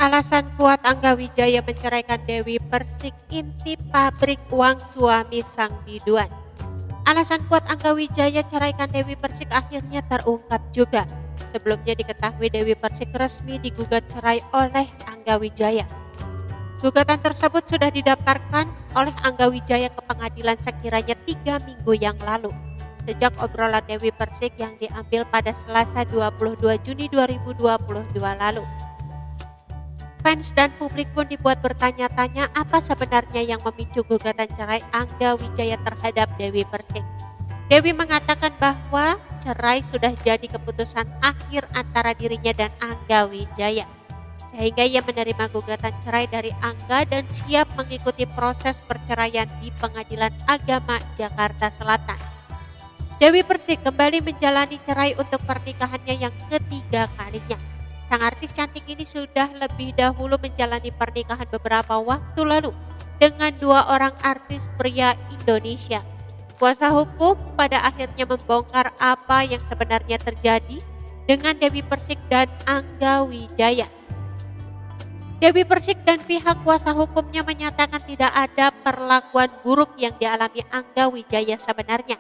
Alasan kuat Angga Wijaya menceraikan Dewi Persik, intip pabrik uang suami sang biduan. Alasan kuat Angga Wijaya ceraikan Dewi Persik akhirnya terungkap juga. Sebelumnya diketahui Dewi Persik resmi digugat cerai oleh Angga Wijaya. Gugatan tersebut sudah didaftarkan oleh Angga Wijaya ke pengadilan sekiranya 3 minggu yang lalu. Sejak obrolan Dewi Persik yang diambil pada Selasa 22 Juni 2022 lalu. Fans dan publik pun dibuat bertanya-tanya apa sebenarnya yang memicu gugatan cerai Angga Wijaya terhadap Dewi Persik. Dewi mengatakan bahwa cerai sudah jadi keputusan akhir antara dirinya dan Angga Wijaya. Sehingga ia menerima gugatan cerai dari Angga dan siap mengikuti proses perceraian di Pengadilan Agama Jakarta Selatan. Dewi Persik kembali menjalani cerai untuk pernikahannya yang ketiga kalinya. Sang artis cantik ini sudah lebih dahulu menjalani pernikahan beberapa waktu lalu dengan 2 orang artis pria Indonesia. Kuasa hukum pada akhirnya membongkar apa yang sebenarnya terjadi dengan Dewi Persik dan Angga Wijaya. Dewi Persik dan pihak kuasa hukumnya menyatakan tidak ada perlakuan buruk yang dialami Angga Wijaya sebenarnya.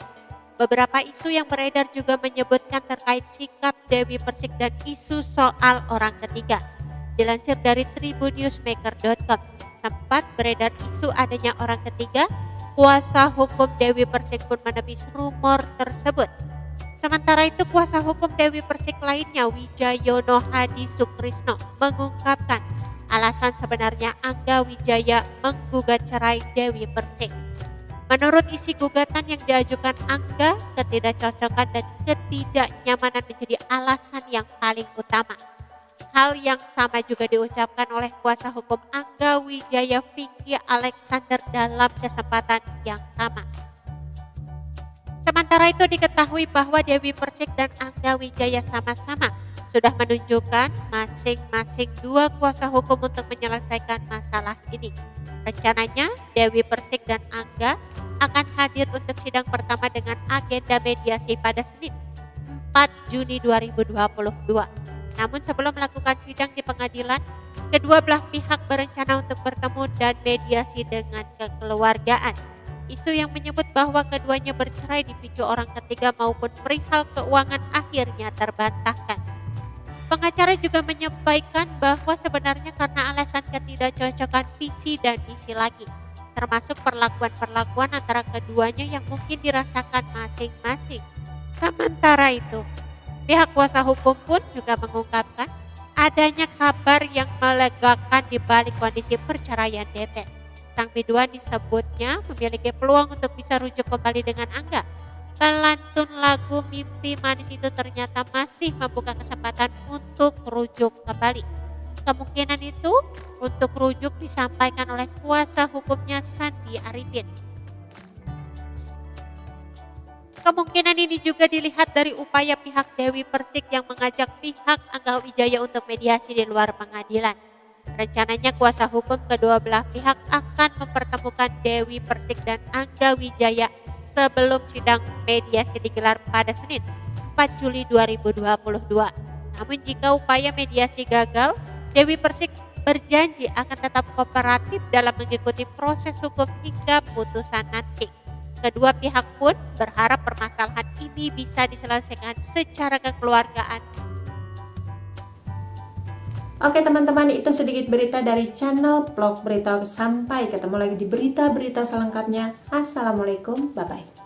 Beberapa isu yang beredar juga menyebutkan terkait sikap Dewi Persik dan isu soal orang ketiga. Dilansir dari tribunnewsmaker.com, sempat beredar isu adanya orang ketiga. Kuasa hukum Dewi Persik pun menepis rumor tersebut. Sementara itu, kuasa hukum Dewi Persik lainnya, Wijayono Hadi Sukrisno, mengungkapkan alasan sebenarnya Angga Wijaya menggugat cerai Dewi Persik. Menurut isi gugatan yang diajukan Angga, ketidakcocokan dan ketidaknyamanan menjadi alasan yang paling utama. Hal yang sama juga diucapkan oleh kuasa hukum Angga Wijaya, Vicky Alexander, dalam kesempatan yang sama. Sementara itu diketahui bahwa Dewi Persik dan Angga Wijaya sama-sama sudah menunjukkan masing-masing 2 kuasa hukum untuk menyelesaikan masalah ini. Rencananya Dewi Persik dan Angga akan hadir untuk sidang pertama dengan agenda mediasi pada Senin 4 Juni 2022. Namun sebelum melakukan sidang di pengadilan, kedua belah pihak berencana untuk bertemu dan mediasi dengan kekeluargaan. Isu yang menyebut bahwa keduanya bercerai dipicu orang ketiga maupun perihal keuangan akhirnya terbantahkan. Pengacara juga menyampaikan bahwa sebenarnya karena alasan ketidakcocokan visi dan misi lagi, termasuk perlakuan-perlakuan antara keduanya yang mungkin dirasakan masing-masing. Sementara itu, pihak kuasa hukum pun juga mengungkapkan adanya kabar yang melegakan di balik kondisi perceraian DP. Sang biduan disebutnya memiliki peluang untuk bisa rujuk kembali dengan Angga. Pelantun lagu Mimpi Manis itu ternyata masih membuka kesempatan untuk rujuk kembali. Kemungkinan itu untuk rujuk disampaikan oleh kuasa hukumnya Sandi Arifin. Kemungkinan ini juga dilihat dari upaya pihak Dewi Persik yang mengajak pihak Angga Wijaya untuk mediasi di luar pengadilan. Rencananya kuasa hukum kedua belah pihak akan mempertemukan Dewi Persik dan Angga Wijaya sebelum sidang mediasi digelar pada Senin 4 Juli 2022. Namun jika upaya mediasi gagal, Dewi Persik berjanji akan tetap kooperatif dalam mengikuti proses hukum hingga putusan nanti. Kedua pihak pun berharap permasalahan ini bisa diselesaikan secara kekeluargaan. Oke teman-teman, itu sedikit berita dari channel Vlog Berita. Sampai ketemu lagi di berita-berita selengkapnya. Assalamualaikum, bye-bye.